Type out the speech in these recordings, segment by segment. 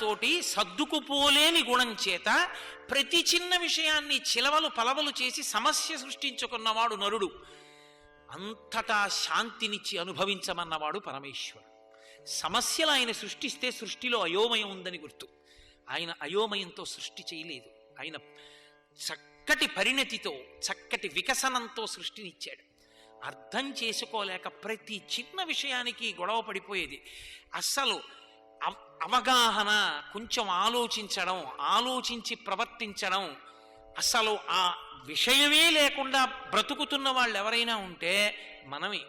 గుణములతోటి సర్దుకుపోలేని గుణం చేత ప్రతి చిన్న విషయాన్ని చిలవలు పలవలు చేసి సమస్య సృష్టించుకున్నవాడు నరుడు. అంతటా శాంతినిచ్చి అనుభవించమన్నవాడు పరమేశ్వరుడు. సమస్యలు ఆయన సృష్టిస్తే సృష్టిలో అయోమయం ఉందని గుర్తు. ఆయన అయోమయంతో సృష్టి చేయలేదు. ఆయన చక్కటి పరిణతితో చక్కటి వికసనంతో సృష్టినిచ్చాడు. అర్థం చేసుకోలేక ప్రతి చిన్న విషయానికి గొడవ పడిపోయేది. అస్సలు అవగాహన, కొంచెం ఆలోచించడం, ఆలోచించి ప్రవర్తించడం, అసలు ఆ విషయమే లేకుండా బ్రతుకుతున్న వాళ్ళు ఎవరైనా ఉంటే మనమే.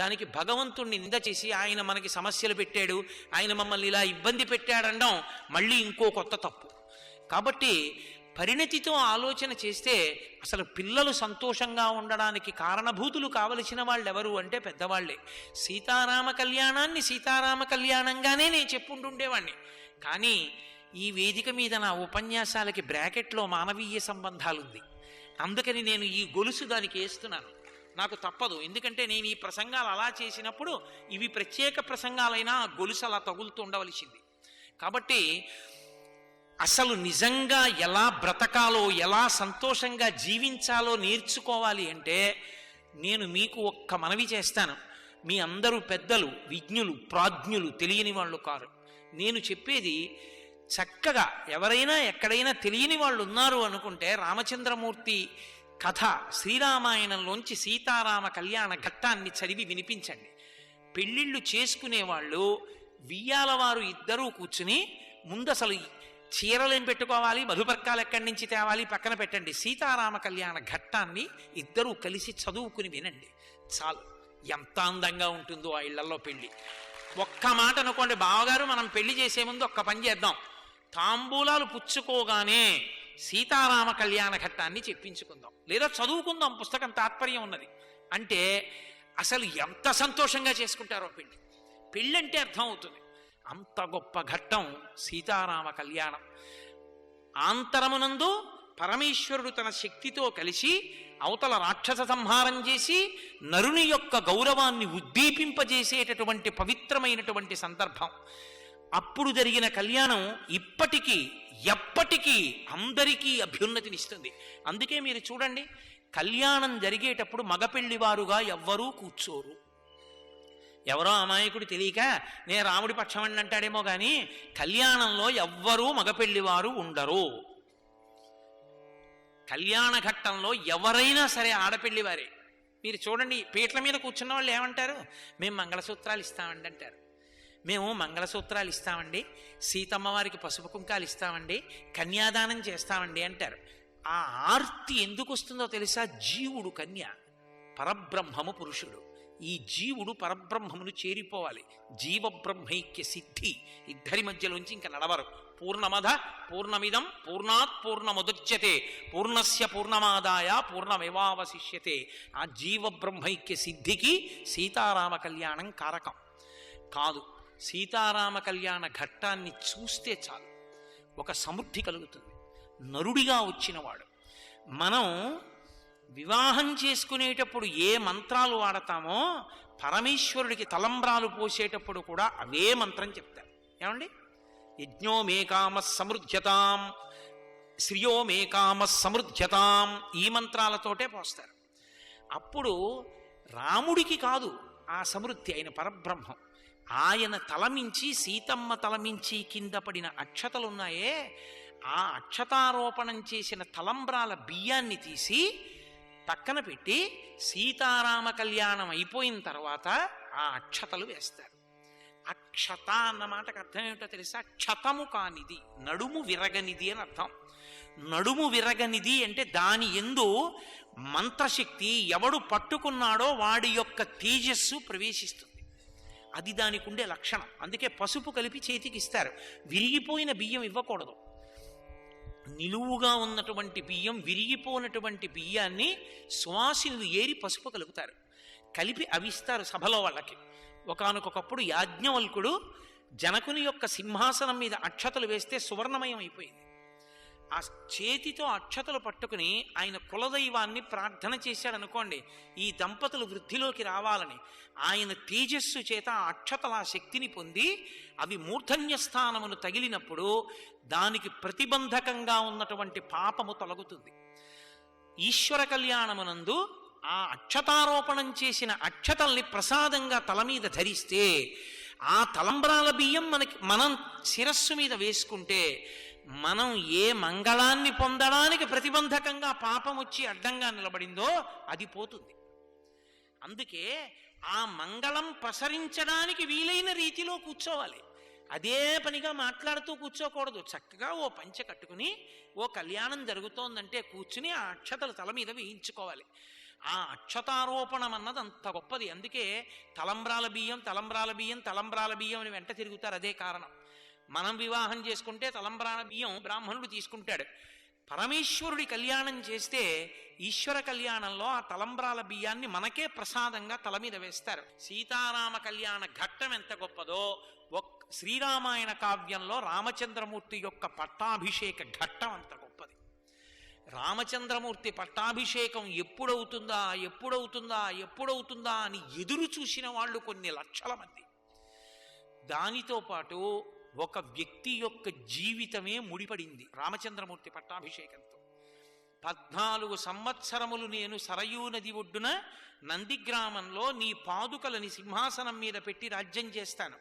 దానికి భగవంతుణ్ణి నింద చేసి ఆయన మనకి సమస్యలు పెట్టాడు, ఆయన మమ్మల్ని ఇలా ఇబ్బంది పెట్టాడనడం మళ్ళీ ఇంకో కొత్త తప్పు. కాబట్టి పరిణతితో ఆలోచన చేస్తే అసలు పిల్లలు సంతోషంగా ఉండడానికి కారణభూతులు కావలసిన వాళ్ళు ఎవరు అంటే పెద్దవాళ్లే. సీతారామ కళ్యాణాన్ని సీతారామ కళ్యాణంగానే నేను చెప్పుంటుండేవాణ్ణి. కానీ ఈ వేదిక మీద నా ఉపన్యాసాలకి బ్రాకెట్లో మానవీయ సంబంధాలుంది. అందుకని నేను ఈ గొలుసు దానికి వేస్తున్నాను. నాకు తప్పదు. ఎందుకంటే నేను ఈ ప్రసంగాలు అలా చేసినప్పుడు ఇవి ప్రత్యేక ప్రసంగాలైనా ఆ గొలుసు అలా తగులుతూ ఉండవలసింది. కాబట్టి అసలు నిజంగా ఎలా బ్రతకాలో, ఎలా సంతోషంగా జీవించాలో నేర్చుకోవాలి అంటే నేను మీకు ఒక్క మనవి చేస్తాను. మీ అందరూ పెద్దలు, విజ్ఞులు, ప్రాజ్ఞులు, తెలియని వాళ్ళు కారు. నేను చెప్పేది చక్కగా ఎవరైనా ఎక్కడైనా తెలియని వాళ్ళు ఉన్నారు అనుకుంటే రామచంద్రమూర్తి కథ శ్రీరామాయణంలోంచి సీతారామ కళ్యాణ ఘట్టాన్ని చదివి వినిపించండి. పెళ్ళిళ్ళు చేసుకునేవాళ్ళు వియ్యాలవారు ఇద్దరూ కూర్చుని ముందు అసలు చీరలేం పెట్టుకోవాలి, మధుపర్కాలు ఎక్కడి నుంచి తేవాలి పక్కన పెట్టండి. సీతారామ కళ్యాణ ఘట్టాన్ని ఇద్దరూ కలిసి చదువుకుని వినండి చాలు. ఎంత అందంగా ఉంటుందో ఆ ఇళ్లలో పెళ్లి. ఒక్క మాట అనుకోండి, బావగారు మనం పెళ్లి చేసే ముందు ఒక్క పని చేద్దాం, తాంబూలాలు పుచ్చుకోగానే సీతారామ కళ్యాణ ఘట్టాన్ని చెప్పించుకుందాం, లేదా చదువుకుందాం, పుస్తకం తాత్పర్యం ఉన్నది అంటే అసలు ఎంత సంతోషంగా చేసుకుంటారో పెళ్లి. పెళ్ళంటే అర్థం అవుతుంది. అంత గొప్ప ఘట్టం సీతారామ కళ్యాణం. ఆంతరమునందు పరమేశ్వరుడు తన శక్తితో కలిసి అవతల రాక్షస సంహారం చేసి నరుని యొక్క గౌరవాన్ని ఉద్దీపింపజేసేటటువంటి పవిత్రమైనటువంటి సందర్భం. అప్పుడు జరిగిన కళ్యాణం ఇప్పటికీ ఎప్పటికీ అందరికీ అభ్యున్నతినిస్తుంది. అందుకే మీరు చూడండి, కళ్యాణం జరిగేటప్పుడు మగపెళ్లివారుగా ఎవ్వరూ కూర్చోరు. ఎవరో అమాయకుడు తెలియక నేను రాముడి పక్షమని అంటాడేమో కానీ కళ్యాణంలో ఎవ్వరూ మగపెళ్లివారు ఉండరు. కళ్యాణ ఘట్టంలో ఎవరైనా సరే ఆడపెళ్లివారే. మీరు చూడండి, పీటల మీద కూర్చున్న వాళ్ళు ఏమంటారు? మేము మంగళసూత్రాలు ఇస్తామండి అంటారు. మేము మంగళసూత్రాలు ఇస్తామండి, సీతమ్మ వారికి పసుపు కుంకాలు ఇస్తామండి, కన్యాదానం చేస్తామండి అంటారు. ఆ ఆర్తి ఎందుకు వస్తుందో తెలుసా? జీవుడు కన్య, పరబ్రహ్మము పురుషుడు. ఈ జీవుడు పరబ్రహ్మమును చేరిపోవాలి. జీవబ్రహ్మైక్య సిద్ధి ఇద్దరి మధ్యలోంచి ఇంకా నడవరు. పూర్ణమద పూర్ణమిదం పూర్ణాత్ పూర్ణముదచ్యతే పూర్ణస్య పూర్ణమాదాయ పూర్ణమేవావశిష్యతే. ఆ జీవబ్రహ్మైక్య సిద్ధికి సీతారామ కళ్యాణం కారకం కాదు. సీతారామ కళ్యాణ ఘట్టాన్ని చూస్తే చాలు ఒక సమృద్ధి కలుగుతుంది. నరుడిగా వచ్చినవాడు. మనం వివాహం చేసుకునేటప్పుడు ఏ మంత్రాలు వాడతామో పరమేశ్వరుడికి తలంబ్రాలు పోసేటప్పుడు కూడా అవే మంత్రం చెప్తారు. ఏమండి? యజ్ఞో మే కామ సమృద్ధ్యతాం, శ్రియో మే కామ సమృద్ధ్యతాం, ఈ మంత్రాలతోటే పోస్తారు. అప్పుడు రాముడికి కాదు ఆ సమృద్ధి, ఆయన పరబ్రహ్మం. ఆయన తలమించి సీతమ్మ తలమించి కింద పడిన అక్షతలున్నాయే, ఆ అక్షతారోపణం చేసిన తలంబ్రాల బియ్యాన్ని తీసి పక్కన పెట్టి సీతారామ కళ్యాణం అయిపోయిన తర్వాత ఆ అక్షతలు వేస్తారు. అక్షత అన్న మాటకు అర్థం ఏమిటో తెలుసా? క్షతము కానిది, నడుము విరగనిది అని అర్థం. నడుము విరగనిది అంటే దాని యందు మంత్రశక్తి ఎవడు పట్టుకున్నాడో వాడి యొక్క తేజస్సు ప్రవేశిస్తుంది. అది దానికి ఉండే లక్షణం. అందుకే పసుపు కలిపి చేతికి ఇస్తారు. విరిగిపోయిన బియ్యం ఇవ్వకూడదు. నిలువుగా ఉన్నటువంటి బియ్యం, విరిగిపోయినటువంటి బియ్యాన్ని సువాసినులు ఏరి పసుపు కలుపుతారు, కలిపి అవిస్తారు సభలో వాళ్ళకి. ఒకానొకప్పుడు యాజ్ఞవల్కుడు జనకుని యొక్క సింహాసనం మీద అక్షతలు వేస్తే సువర్ణమయం అయిపోయింది. ఆ చేతితో అక్షతలు పట్టుకుని ఆయన కులదైవాన్ని ప్రార్థన చేశాడనుకోండి, ఈ దంపతులు వృద్ధిలోకి రావాలని. ఆయన తేజస్సు చేత ఆ అక్షతల శక్తిని పొంది అవి మూర్ధన్య స్థానమును తగిలినప్పుడు దానికి ప్రతిబంధకంగా ఉన్నటువంటి పాపము తొలగుతుంది. ఈశ్వర కళ్యాణమునందు ఆ అక్షతారోపణం చేసిన అక్షతల్ని ప్రసాదంగా తల మీద ధరిస్తే ఆ తలంబ్రాల బియ్యం మనం శిరస్సు మీద వేసుకుంటే మనం ఏ మంగళాన్ని పొందడానికి ప్రతిబంధకంగా పాపం వచ్చి అడ్డంగా నిలబడిందో అది పోతుంది. అందుకే ఆ మంగళం ప్రసరించడానికి వీలైన రీతిలో కూర్చోవాలి. అదే పనిగా మాట్లాడుతూ కూర్చోకూడదు. చక్కగా ఓ పంచె కట్టుకుని ఓ కళ్యాణం జరుగుతోందంటే కూర్చుని ఆ అక్షతలు తల మీద వేయించుకోవాలి. ఆ అక్షతారోపణం అన్నది అంత గొప్పది. అందుకే తలంబ్రాల బియ్యం తలంబ్రాల బియ్యం తలంబ్రాల బియ్యం అని వెంట తిరుగుతారు. అదే కారణం. మనం వివాహం చేసుకుంటే తలంబ్రాల బియ్యం బ్రాహ్మణుడు తీసుకుంటాడు. పరమేశ్వరుడి కళ్యాణం చేస్తే ఈశ్వర కళ్యాణంలో ఆ తలంబ్రాల బియ్యాన్ని మనకే ప్రసాదంగా తల మీద వేస్తారు. సీతారామ కళ్యాణ ఘట్టం ఎంత గొప్పదో శ్రీరామాయణ కావ్యంలో రామచంద్రమూర్తి యొక్క పట్టాభిషేక ఘట్టం అంత గొప్పది. రామచంద్రమూర్తి పట్టాభిషేకం ఎప్పుడవుతుందా ఎప్పుడవుతుందా ఎప్పుడవుతుందా అని ఎదురు చూసిన వాళ్ళు కొన్ని లక్షల మంది. దానితో పాటు ఒక వ్యక్తి యొక్క జీవితమే ముడిపడింది రామచంద్రమూర్తి పట్టాభిషేకంతో. 14 సంవత్సరములు నేను సరయూ నది ఒడ్డున నందిగ్రామంలో నీ పాదుకలని సింహాసనం మీద పెట్టి రాజ్యం చేస్తాను.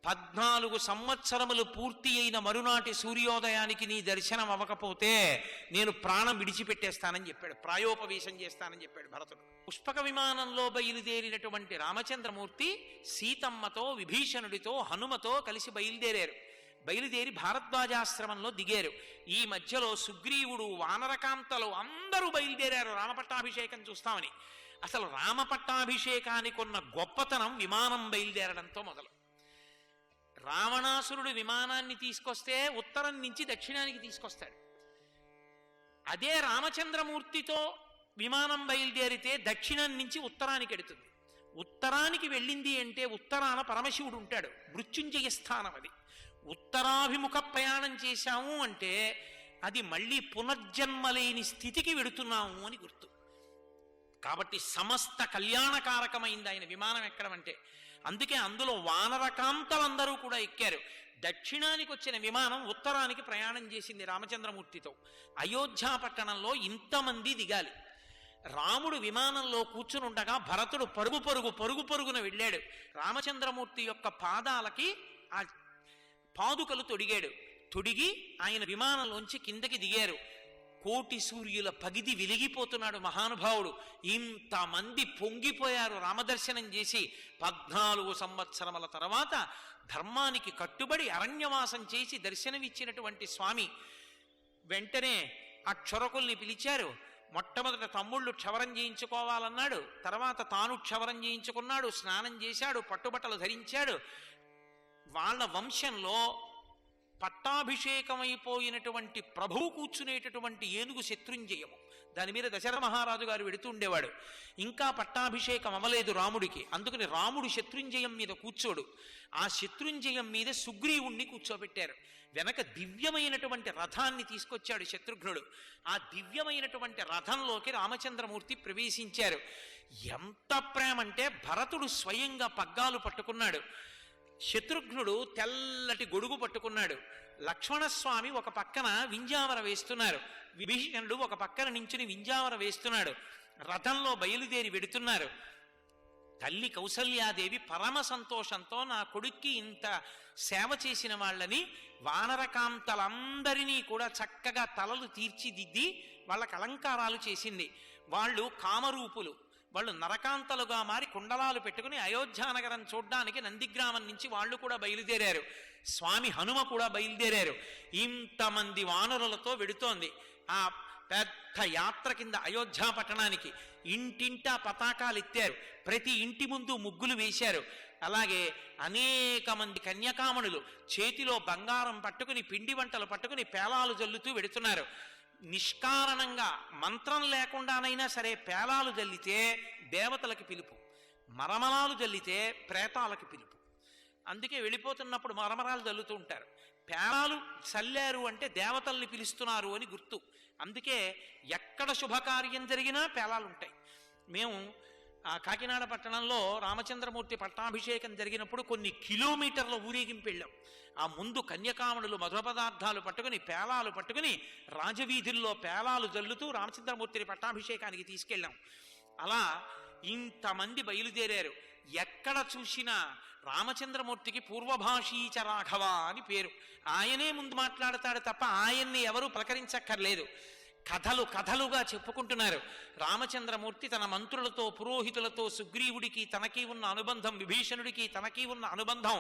14 సంవత్సరములు పూర్తి అయిన మరునాటి సూర్యోదయానికి నీ దర్శనం అవ్వకపోతే నేను ప్రాణం విడిచిపెట్టేస్తానని చెప్పాడు. ప్రాయోపవేశం చేస్తానని చెప్పాడు భరతుడు. పుష్పక విమానంలో బయలుదేరినటువంటి రామచంద్రమూర్తి సీతమ్మతో విభీషణుడితో హనుమతో కలిసి బయలుదేరి భారద్వాజాశ్రమంలో దిగారు. ఈ మధ్యలో సుగ్రీవుడు వానరకాంతలు అందరూ బయలుదేరారు రామపట్టాభిషేకం చూస్తామని. అసలు రామపట్టాభిషేకానికి ఉన్న గొప్పతనం విమానం బయలుదేరడంతో మొదలు. రావణాసురుడు విమానాన్ని తీసుకొస్తే ఉత్తరం నుంచి దక్షిణానికి తీసుకొస్తాడు. అదే రామచంద్రమూర్తితో విమానం బయలుదేరితే దక్షిణం నుంచి ఉత్తరానికి ఎడుతుంది. ఉత్తరానికి వెళ్ళింది అంటే ఉత్తరాన పరమశివుడు ఉంటాడు. మృత్యుంజయ స్థానం అది. ఉత్తరాభిముఖ ప్రయాణం చేశాము అంటే అది మళ్ళీ పునర్జన్మలేని స్థితికి వెడుతున్నాము అని గుర్తు. కాబట్టి సమస్త కళ్యాణకారకమైంది ఆయన విమానం ఎక్కడం అంటే. అందుకే అందులో వానరకాంతలందరూ కూడా ఎక్కారు. దక్షిణానికి వచ్చిన విమానం ఉత్తరానికి ప్రయాణం చేసింది రామచంద్రమూర్తితో. అయోధ్య పట్టణంలో ఇంతమంది దిగాలి. రాముడు విమానంలో కూర్చునుండగా భరతుడు పరుగున వెళ్ళాడు. రామచంద్రమూర్తి యొక్క పాదాలకి ఆ పాదుకలు తొడిగి ఆయన విమానంలోంచి కిందకి దిగారు. కోటి సూర్యుల పగిది వెలిగిపోతున్నాడు మహానుభావుడు. ఇంతమంది పొంగిపోయారు రామదర్శనం చేసి. 14 సంవత్సరముల తర్వాత ధర్మానికి కట్టుబడి అరణ్యవాసం చేసి దర్శనమిచ్చినటువంటి స్వామి వెంటనే ఆ క్షురకుల్ని పిలిచారు. మొట్టమొదట తమ్ముళ్ళు క్షవరం చేయించుకోవాలన్నాడు. తర్వాత తాను క్షవరం చేయించుకున్నాడు. స్నానం చేశాడు. పట్టుబట్టలు ధరించాడు. వాళ్ళ వంశంలో పట్టాభిషేకమైపోయినటువంటి ప్రభువు కూర్చునేటటువంటి ఏనుగు శత్రుంజయము. దాని మీద దశరథ మహారాజు గారు వెడుతూ ఉండేవాడు. ఇంకా పట్టాభిషేకం అవ్వలేదు రాముడికి. అందుకని రాముడు శత్రుంజయం మీద కూర్చోడు. ఆ శత్రుంజయం మీద సుగ్రీవుణ్ణి కూర్చోబెట్టారు. వెనక దివ్యమైనటువంటి రథాన్ని తీసుకొచ్చాడు శత్రుఘ్నుడు. ఆ దివ్యమైనటువంటి రథంలోకి రామచంద్రమూర్తి ప్రవేశించారు. ఎంత ప్రేమంటే భరతుడు స్వయంగా పగ్గాలు పట్టుకున్నాడు. శత్రుఘ్నుడు తెల్లటి గొడుగు పట్టుకున్నాడు. లక్ష్మణస్వామి ఒక పక్కన వింజావర వేస్తున్నారు. విభీషణుడు ఒక పక్కన నించుని వింజావర వేస్తున్నాడు. రథంలో బయలుదేరి వెడుతున్నారు. తల్లి కౌసల్యాదేవి పరమ సంతోషంతో నా కొడుక్కి ఇంత సేవ చేసిన వాళ్ళని వానరకాంతలందరినీ కూడా చక్కగా తలలు తీర్చిదిద్ది వాళ్ళకి అలంకారాలు చేసింది. వాళ్ళు కామరూపులు. వాళ్ళు నరకాంతలుగా మారి కుండలాలు పెట్టుకుని అయోధ్యానగరం చూడ్డానికి నందిగ్రామం నుంచి వాళ్ళు కూడా బయలుదేరారు. స్వామి హనుమ కూడా బయలుదేరారు. ఇంతమంది వానరులతో వెడుతోంది ఆ పెద్ద యాత్ర కింద అయోధ్య పట్టణానికి. ఇంటింటా పతాకాలు ఎత్తారు. ప్రతి ఇంటి ముందు ముగ్గులు వేశారు. అలాగే అనేక మంది కన్యకామణులు చేతిలో బంగారం పట్టుకుని పిండి వంటలు పట్టుకుని పేలాలు జల్లుతూ వెడుతున్నారు. నిష్కారణంగా మంత్రం లేకుండానైనా సరే పేలాలు జల్లితే దేవతలకి పిలుపు, మరమలాలు జల్లితే ప్రేతాలకి పిలుపు. అందుకే వెళ్ళిపోతున్నప్పుడు మరమరాలు చల్లుతూ ఉంటారు. పేలాలు చల్లారు అంటే దేవతల్ని పిలుస్తున్నారు అని గుర్తు. అందుకే ఎక్కడ శుభకార్యం జరిగినా పేలాలు ఉంటాయి. మేము కాకినాడ పట్టణంలో రామచంద్రమూర్తి పట్టాభిషేకం జరిగినప్పుడు కొన్ని కిలోమీటర్ల ఊరేగింపు వెళ్ళాం. ఆ ముందు కన్యకామణులు మధుర పదార్థాలు పట్టుకుని పేలాలు పట్టుకుని రాజవీధుల్లో పేలాలు జల్లుతూ రామచంద్రమూర్తిని పట్టాభిషేకానికి తీసుకెళ్ళాం. అలా ఇంతమంది బయలుదేరారు. ఎక్కడ చూసినా రామచంద్రమూర్తికి పూర్వభాషీచ రాఘవ అని పేరు. ఆయనే ముందు మాట్లాడతాడు తప్ప ఆయన్ని ఎవరూ పలకరించక్కర్లేదు. కథలు కథలుగా చెప్పుకుంటున్నారు. రామచంద్రమూర్తి తన మంత్రులతో పురోహితులతో సుగ్రీవుడికి తనకి ఉన్న అనుబంధం, విభీషణుడికి తనకి ఉన్న అనుబంధం,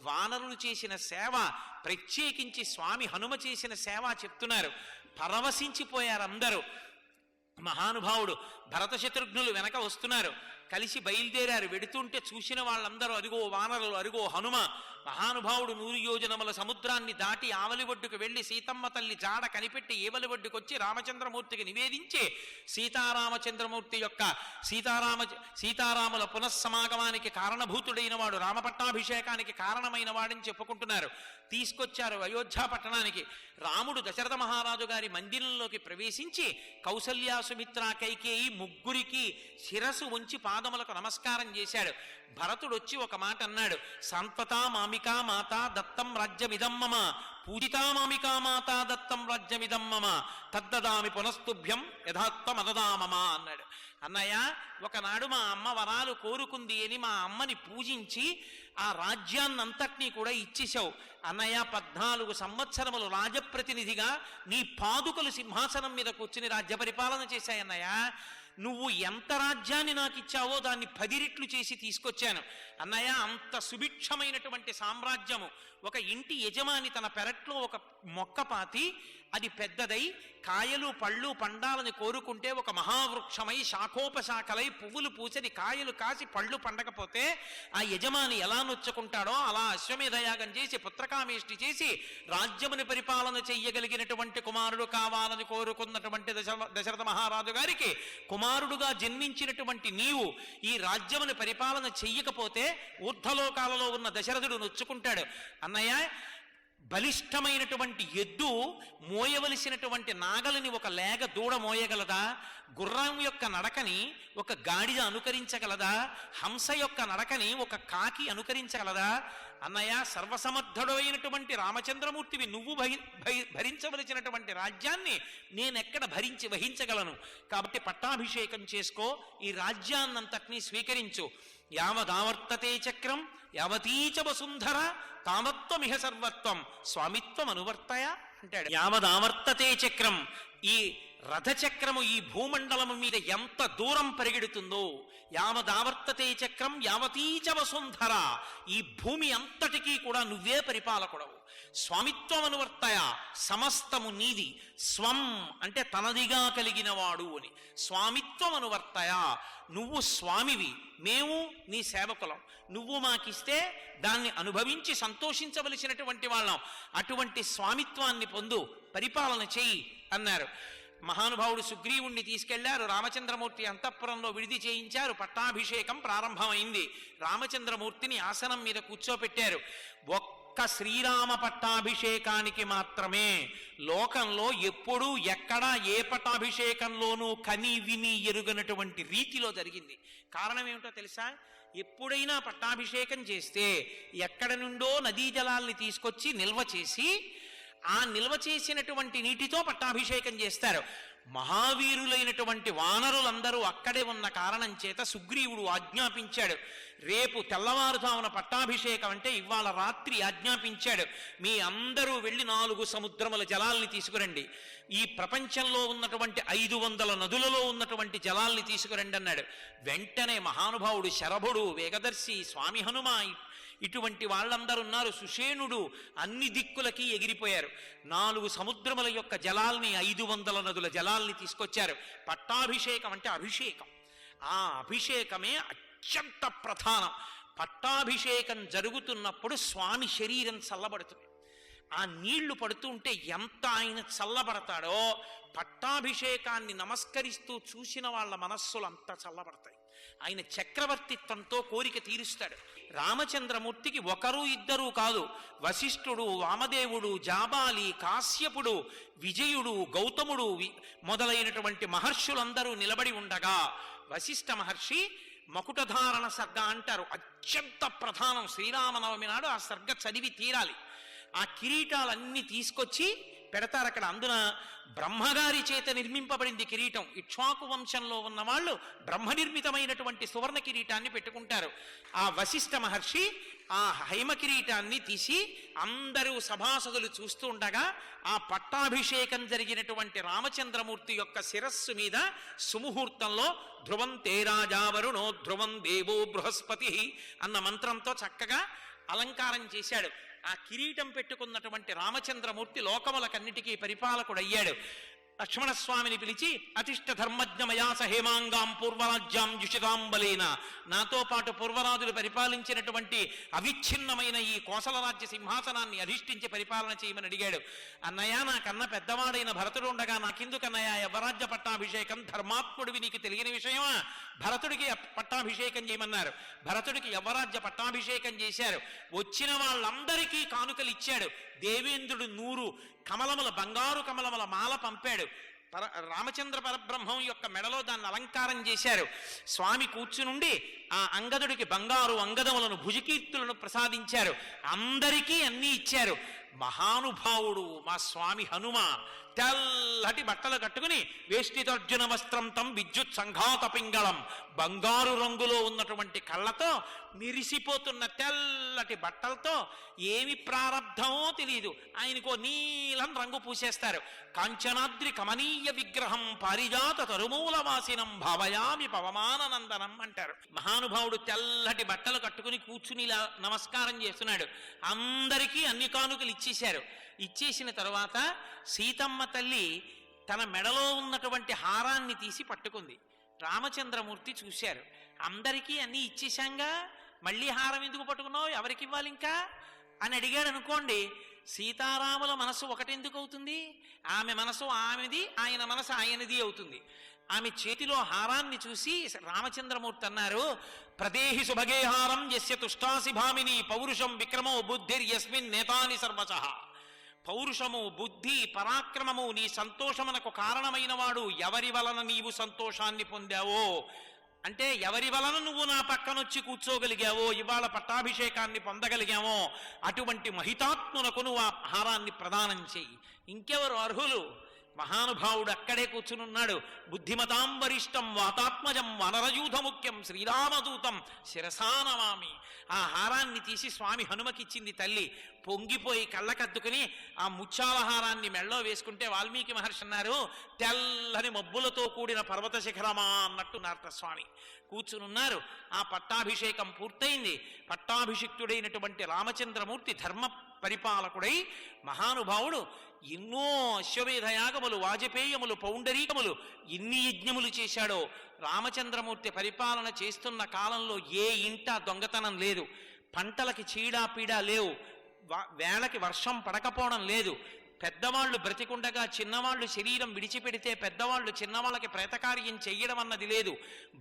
వానరులు చేసిన సేవ, ప్రత్యేకించి స్వామి హనుమ చేసిన సేవ చెప్తున్నారు. పరవశించిపోయారు అందరూ. మహానుభావుడు భరత శత్రుఘ్నులు వెనక వస్తున్నారు, కలిసి బయలుదేరారు. వెడుతుంటే చూసిన వాళ్ళందరూ అదిగో వానరులు, అదిగో హనుమ. మహానుభావుడు 100 యోజనముల సముద్రాన్ని దాటి ఆవలి ఒడ్డుకు వెళ్లి సీతమ్మ తల్లి జాడ కనిపెట్టి ఏవలి ఒడ్డుకొచ్చి రామచంద్రమూర్తికి నివేదించి సీతారామచంద్రమూర్తి యొక్క సీతారాముల పునఃసమాగమానికి కారణభూతుడైన వాడు, రామపట్టాభిషేకానికి కారణమైన వాడని చెప్పుకుంటున్నారు. తీసుకొచ్చారు అయోధ్య పట్టణానికి. రాముడు దశరథ మహారాజు గారి మందిరంలోకి ప్రవేశించి కౌసల్య, సుమిత్ర, కైకేయి ముగ్గురికి శిరసు ఉంచి పాదములకు నమస్కారం చేశాడు. భరతుడు వచ్చి ఒక మాట అన్నాడు, సంతతా మామికా మాతా దత్తం రాజ్యమిదం మమ, పూజితా మామికా మాతా దత్తం రాజ్యమిదం మమ, తద్దదామి పునస్తుభ్యం యథాత్వమదదామమ అన్నాడు. అన్నయ్య, ఒకనాడు మా అమ్మ వరాలు కోరుకుంది అని మా అమ్మని పూజించి ఆ రాజ్యాన్నంతటినీ కూడా ఇచ్చేశావు అన్నయ్య. 14 సంవత్సరములు రాజప్రతినిధిగా నీ పాదుకలు సింహాసనం మీద కూర్చుని రాజ్య పరిపాలన చేశాయన్నయ్య. నువ్వు ఎంత రాజ్యాన్ని నాకు ఇచ్చావో దాన్ని 10 రెట్లు చేసి తీసుకొచ్చాను అన్నయ్య. అంత సుభిక్షమైనటువంటి సామ్రాజ్యము. ఒక ఇంటి యజమాని తన పెరట్లో ఒక మొక్క పాతి అది పెద్దదై కాయలు పళ్ళు పండాలని కోరుకుంటే ఒక మహావృక్షమై శాఖోపశాఖలై పువ్వులు పూసని కాయలు కాసి పళ్ళు పండకపోతే ఆ యజమాని ఎలా నొచ్చుకుంటాడో అలా అశ్వమేధయాగం చేసి పుత్రకామేష్టి చేసి రాజ్యముని పరిపాలన చెయ్యగలిగినటువంటి కుమారుడు కావాలని కోరుకున్నటువంటి దశరథ మహారాజు గారికి కుమారుడుగా జన్మించినటువంటి నీవు ఈ రాజ్యముని పరిపాలన చెయ్యకపోతే ఊర్ధ్వలోకాలలో ఉన్న దశరథుడు నొచ్చుకుంటాడు అన్నయ్య. బలిష్టమైనటువంటి ఎద్దు మోయవలసినటువంటి నాగలిని ఒక లేగ దూడ మోయగలదా? గుర్రం యొక్క నడకని ఒక గాడిద అనుకరించగలదా? హంస యొక్క నడకని ఒక కాకి అనుకరించగలదా? అన్నయ్య, సర్వసమర్థుడు అయినటువంటి రామచంద్రమూర్తివి నువ్వు భరించవలసినటువంటి రాజ్యాన్ని నేనెక్కడ వహించగలను? కాబట్టి పట్టాభిషేకం చేసుకో, ఈ రాజ్యాన్నంతటినీ స్వీకరించు. యావదావర్తతే చక్రం యావతీచ వసుంధర తామత్వమిహ సర్వత్వం స్వామిత్వం అనువర్తయ అంటాడు. యావదావర్తతే చక్రం, ఈ రథచక్రము ఈ భూమండలము మీద ఎంత దూరం పరిగెడుతుందో, యావదావర్తతే చక్రం యావతీచ వసుంధర, ఈ భూమి అంతటికీ కూడా నువ్వే పరిపాలకుడవు. స్వామిత్వం అనువర్తయ, సమస్తము నీది. స్వం అంటే తనదిగా కలిగిన వాడు అని. స్వామిత్వం అనువర్తయ, నువ్వు స్వామివి, మేము నీ సేవకులం. నువ్వు మాకిస్తే దాన్ని అనుభవించి సంతోషించవలసినటువంటి వాళ్ళం. అటువంటి స్వామిత్వాన్ని పొందు, పరిపాలన చెయ్యి అన్నారు. మహానుభావుడు సుగ్రీవుణ్ణి తీసుకెళ్లారు. రామచంద్రమూర్తి అంతఃపురంలో విడిది చేయించారు. పట్టాభిషేకం ప్రారంభమైంది. రామచంద్రమూర్తిని ఆసనం మీద కూర్చోపెట్టారు. ఒక్క శ్రీరామ పట్టాభిషేకానికి మాత్రమే లోకంలో ఎప్పుడూ ఎక్కడా ఏ పట్టాభిషేకంలోనూ కని విని ఎరుగనటువంటి రీతిలో జరిగింది. కారణం ఏమిటో తెలుసా? ఎప్పుడైనా పట్టాభిషేకం చేస్తే ఎక్కడి నుండో నదీ జలాల్ని తీసుకొచ్చి నిల్వ చేసి ఆ నిల్వ చేసినటువంటి నీటితో పట్టాభిషేకం చేస్తారు. మహావీరులైనటువంటి వానరులందరూ అక్కడే ఉన్న కారణం చేత సుగ్రీవుడు ఆజ్ఞాపించాడు. రేపు తెల్లవారుజామున పట్టాభిషేకం అంటే ఇవాళ రాత్రి ఆజ్ఞాపించాడు. మీ అందరూ వెళ్ళి 4 సముద్రముల జలాల్ని తీసుకురండి. ఈ ప్రపంచంలో ఉన్నటువంటి 500 నదులలో ఉన్నటువంటి జలాల్ని తీసుకురండి అన్నాడు. వెంటనే మహానుభావుడు శరభుడు, వేగదర్శి, స్వామి హనుమ, ఇటువంటి వాళ్ళందరూ ఉన్నారు. సుషేణుడు అన్ని దిక్కులకి ఎగిరిపోయారు. 4 సముద్రముల యొక్క జలాల్ని, 500 నదుల జలాల్ని తీసుకొచ్చారు. పట్టాభిషేకం అంటే అభిషేకం. ఆ అభిషేకమే అత్యంత ప్రధానం. పట్టాభిషేకం జరుగుతున్నప్పుడు స్వామి శరీరం చల్లబడుతుంది. ఆ నీళ్లు పడుతుంటే ఎంత ఆయన చల్లబడతాడో, పట్టాభిషేకాన్ని నమస్కరిస్తూ చూసిన వాళ్ళ మనస్సులు అంత చల్లబడతాయి. ఆయన చక్రవర్తిత్వంతో కోరిక తీరుస్తాడు. రామచంద్రమూర్తికి ఒకరు ఇద్దరు కాదు, వశిష్ఠుడు, వామదేవుడు, జాబాలి, కాశ్యపుడు, విజయుడు, గౌతముడు మొదలైనటువంటి మహర్షులందరూ నిలబడి ఉండగా వశిష్ఠ మహర్షి మకుటధారణ సర్గ అంటారు, అత్యంత ప్రధానం. శ్రీరామనవమి నాడు ఆ సర్గ చదివి తీరాలి. ఆ కిరీటాలన్నీ తీసుకొచ్చి పెడతారు అక్కడ. అందున బ్రహ్మగారి చేత నిర్మింపబడింది కిరీటం. ఇక్ష్వాకు వంశంలో ఉన్న వాళ్ళు బ్రహ్మ నిర్మితమైనటువంటి సువర్ణ కిరీటాన్ని పెట్టుకుంటారు. ఆ వశిష్ఠ మహర్షి ఆ హైమ కిరీటాన్ని తీసి అందరూ సభాసదులు చూస్తూ ఉండగా ఆ పట్టాభిషేకం జరిగినటువంటి రామచంద్రమూర్తి యొక్క శిరస్సు మీద సుముహూర్తంలో ధ్రువం తే రాజావరుణో ధ్రువం దేవో బృహస్పతి అన్న మంత్రంతో చక్కగా అలంకారం చేశాడు. ఆ కిరీటం పెట్టుకున్నటువంటి రామచంద్రమూర్తి లోకములకన్నిటికీ పరిపాలకుడయ్యాడు. లక్ష్మణస్వామిని పిలిచి అతిష్ట ధర్మజ్ఞమయాస హేమాంగాం పూర్వరాజ్యాం జుషితాంబలేన, నాతో పాటు పూర్వరాజులు పరిపాలించినటువంటి అవిచ్ఛిన్నమైన ఈ కోసల రాజ్య సింహాసనాన్ని అధిష్ఠించి పరిపాలన చేయమని అడిగాడు. అన్నయ్య, నాకన్నా పెద్దవాడైన భరతుడు ఉండగా నాకెందుకన్నయ్య యవరాజ్య పట్టాభిషేకం? ధర్మాత్ముడివి, నీకు తెలియని విషయమా? భరతుడికి పట్టాభిషేకం చేయమన్నారు. భరతుడికి యవరాజ్య పట్టాభిషేకం చేశారు. వచ్చిన వాళ్ళందరికీ కానుకలు ఇచ్చాడు. దేవేంద్రుడు 100 కమలముల బంగారు కమలముల మాల పంపాడు. రామచంద్ర పరబ్రహ్మం యొక్క మెడలో దాన్ని అలంకారం చేశారు. స్వామి కూర్చునుండి ఆ అంగదుడికి బంగారు అంగదములను భుజకీర్తులను ప్రసాదించారు. అందరికీ అన్నీ ఇచ్చారు. మహానుభావుడు మా స్వామి హనుమ తెల్లటి బట్టలు కట్టుకుని వేష్టితర్జున వస్త్రం తం విద్యుత్ సంఘాత పింగళం, బంగారు రంగులో ఉన్నటువంటి కళ్ళతో మిరిసిపోతున్న తెల్లటి బట్టలతో, ఏమి ప్రారబ్ధమో తెలియదు, ఆయనకో నీలం రంగు పూసేస్తారు. కాంచనాద్రి కమనీయ విగ్రహం పారిజాత తరుమూల వాసినం భావయామి పవమాననందనం అంటారు. మహానుభావుడు తెల్లటి బట్టలు కట్టుకుని కూర్చుని నమస్కారం చేస్తున్నాడు. అందరికీ అన్ని కానుకలు ఇచ్చేశారు. ఇచ్చేసిన తరువాత సీతమ్మ తల్లి తన మెడలో ఉన్నటువంటి హారాన్ని తీసి పట్టుకుంది. రామచంద్రమూర్తి చూశారు. అందరికీ అన్నీ ఇచ్చేశాంగా, మళ్ళీ హారం ఎందుకు పట్టుకున్నావు, ఎవరికి ఇవ్వాలి ఇంకా అని అడిగాడు అనుకోండి. సీతారాముల మనసు ఒకటెందుకు అవుతుంది? ఆమె మనసు ఆమెది, ఆయన మనసు ఆయనది అవుతుంది. ఆమె చేతిలో హారాన్ని చూసి రామచంద్రమూర్తి అన్నారు, ప్రదేహి సుభగే హారం యస్య తుష్టాసి భామిని పౌరుషం విక్రమో బుద్ధిర్యస్మిన్ నేతాని సర్వశః. పౌరుషము, బుద్ధి, పరాక్రమము నీ సంతోషమునకు కారణమైన వాడు. ఎవరి వలన నీవు సంతోషాన్ని పొందావో అంటే ఎవరి వలన నువ్వు నా పక్కనొచ్చి కూర్చోగలిగావో, ఇవాళ పట్టాభిషేకాన్ని పొందగలిగామో అటువంటి మహితాత్మునకు నువ్వు ఆ హారాన్ని ప్రదానం చెయ్యి. ఇంకెవరు అర్హులు? మహానుభావుడు అక్కడే కూర్చునున్నాడు. బుద్ధిమతాం వరిష్టం వాతాత్మజం వనరయూధ ముఖ్యం శ్రీరామదూతం శిరసానమామి. ఆ హారాన్ని తీసి స్వామి హనుమకిచ్చింది తల్లి. పొంగిపోయి కళ్ళకద్దుకుని ఆ ముత్యాల హారాన్ని మెళ్ళో వేసుకుంటే వాల్మీకి మహర్షి అన్నారు, తెల్లని మబ్బులతో కూడిన పర్వత శిఖరమా అన్నట్టు నారదస్వామి కూర్చునున్నారు. ఆ పట్టాభిషేకం పూర్తయింది. పట్టాభిషిక్తుడైనటువంటి రామచంద్రమూర్తి ధర్మ పరిపాలకుడై మహానుభావుడు ఎన్నో అశ్వమేధయాగములు, వాజపేయములు, పౌండరీకములు, ఎన్ని యజ్ఞములు చేశాడో. రామచంద్రమూర్తి పరిపాలన చేస్తున్న కాలంలో ఏ ఇంట దొంగతనం లేదు, పంటలకి చీడా లేవు, వేళకి వర్షం పడకపోవడం లేదు. పెద్దవాళ్లు బ్రతికుండగా చిన్నవాళ్లు శరీరం విడిచిపెడితే పెద్దవాళ్లు చిన్నవాళ్ళకి ప్రేతకార్యం చెయ్యడం అన్నది లేదు.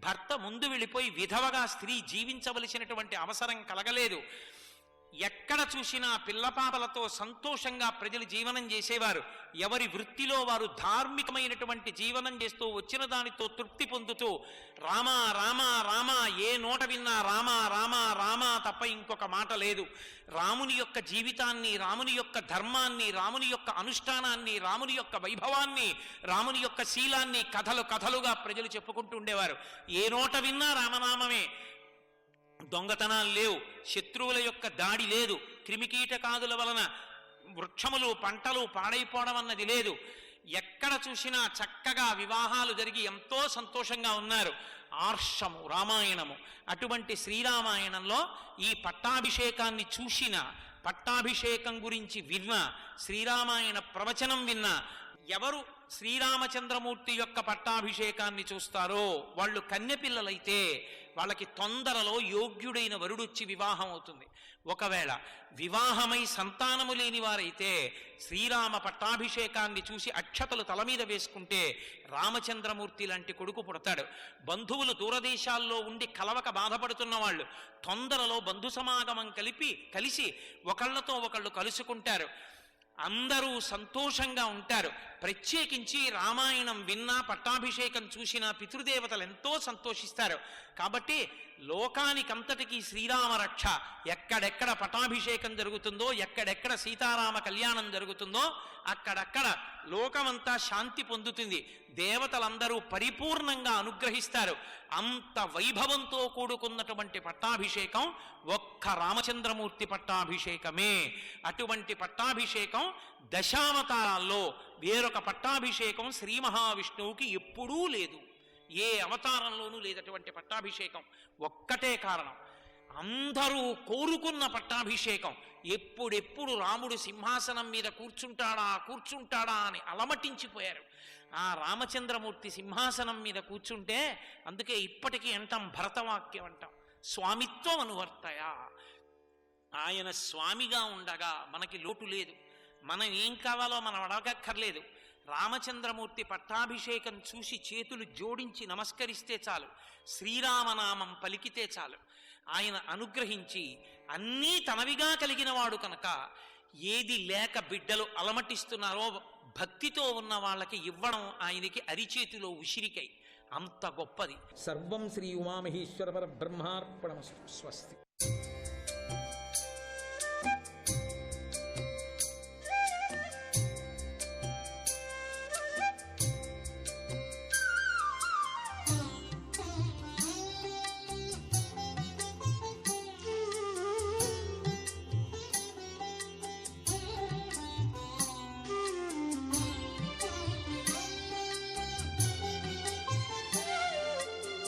భర్త ముందు వెళ్ళిపోయి విధవగా స్త్రీ జీవించవలసినటువంటి అవసరం కలగలేదు. ఎక్కడ చూసినా పిల్లపాపలతో సంతోషంగా ప్రజలు జీవనం చేసేవారు. ఎవరి వృత్తిలో వారు ధార్మికమైనటువంటి జీవనం చేస్తూ వచ్చిన దానితో తృప్తి పొందుతూ రామా రామా రామా, ఏ నోట విన్నా రామా రామా రామా తప్ప ఇంకొక మాట లేదు. రాముని యొక్క జీవితాన్ని, రాముని యొక్క ధర్మాన్ని, రాముని యొక్క అనుష్ఠానాన్ని, రాముని యొక్క వైభవాన్ని, రాముని యొక్క శీలాన్ని కథలు కథలుగా ప్రజలు చెప్పుకుంటూ ఉండేవారు. ఏ నోట విన్నా రామనామమే. దొంగతనాలు లేవు, శత్రువుల యొక్క దాడి లేదు, క్రిమికీటకాదుల వలన వృక్షములు పంటలు పాడైపోవడం అన్నది లేదు. ఎక్కడ చూసినా చక్కగా వివాహాలు జరిగి ఎంతో సంతోషంగా ఉన్నారు. ఆర్షము రామాయణము. అటువంటి శ్రీరామాయణంలో ఈ పట్టాభిషేకాన్ని చూసిన, పట్టాభిషేకం గురించి విన్న, శ్రీరామాయణ ప్రవచనం విన్న ఎవరు శ్రీరామచంద్రమూర్తి యొక్క పట్టాభిషేకాన్ని చూస్తారో వాళ్ళు కన్యపిల్లలైతే వాళ్ళకి తొందరలో యోగ్యుడైన వరుడొచ్చి వివాహం అవుతుంది. ఒకవేళ వివాహమై సంతానము లేని వారైతే శ్రీరామ పట్టాభిషేకాన్ని చూసి అక్షతలు తల మీద వేసుకుంటే రామచంద్రమూర్తి లాంటి కొడుకు పుడతాడు. బంధువులు దూరదేశాల్లో ఉండి కలవక బాధపడుతున్న వాళ్ళు తొందరలో బంధు సమాగమం కలిసి ఒకళ్ళతో ఒకళ్ళు కలుసుకుంటారు. అందరూ సంతోషంగా ఉంటారు. ప్రత్యేకించి రామాయణం విన్నా పట్టాభిషేకం చూసిన పితృదేవతలు ఎంతో సంతోషిస్తారు. కాబట్టి లోకానికంతటికీ శ్రీరామ రక్ష. ఎక్కడెక్కడ పట్టాభిషేకం జరుగుతుందో, ఎక్కడెక్కడ సీతారామ కళ్యాణం జరుగుతుందో అక్కడక్కడ లోకమంతా శాంతి పొందుతుంది. దేవతలందరూ పరిపూర్ణంగా అనుగ్రహిస్తారు. అంత వైభవంతో కూడుకున్నటువంటి పట్టాభిషేకం ఒక్క రామచంద్రమూర్తి పట్టాభిషేకమే. అటువంటి పట్టాభిషేకం దశావతారాల్లో వేరొక పట్టాభిషేకం శ్రీ మహావిష్ణువుకి ఎప్పుడూ లేదు. ఏ అవతారంలోనూ లేదటువంటి పట్టాభిషేకం. ఒక్కటే కారణం, అందరూ కోరుకున్న పట్టాభిషేకం. ఎప్పుడెప్పుడు రాముడు సింహాసనం మీద కూర్చుంటాడా అని అలమటించిపోయారు. ఆ రామచంద్రమూర్తి సింహాసనం మీద కూర్చుంటే, అందుకే ఇప్పటికీ అంటాం, భరతవాక్యం అంటాం, స్వామిత్వం అనువర్తయ. ఆయన స్వామిగా ఉండగా మనకి లోటు లేదు. మనం ఏం కావాలో మనం అడగక్కర్లేదు. రామచంద్రమూర్తి పట్టాభిషేకం చూసి చేతులు జోడించి నమస్కరిస్తే చాలు, శ్రీరామనామం పలికితే చాలు, ఆయన అనుగ్రహించి అన్నీ తనవిగా కలిగిన వాడు కనుక ఏది లేక బిడ్డలు అలమటిస్తున్నారో భక్తితో ఉన్న వాళ్ళకి ఇవ్వడం ఆయనకి అరిచేతిలో ఉసిరికై. అంత గొప్పది. సర్వం శ్రీ ఉమామహేశ్వర పరబ్రహ్మార్పణమస్తు. స్వస్తి.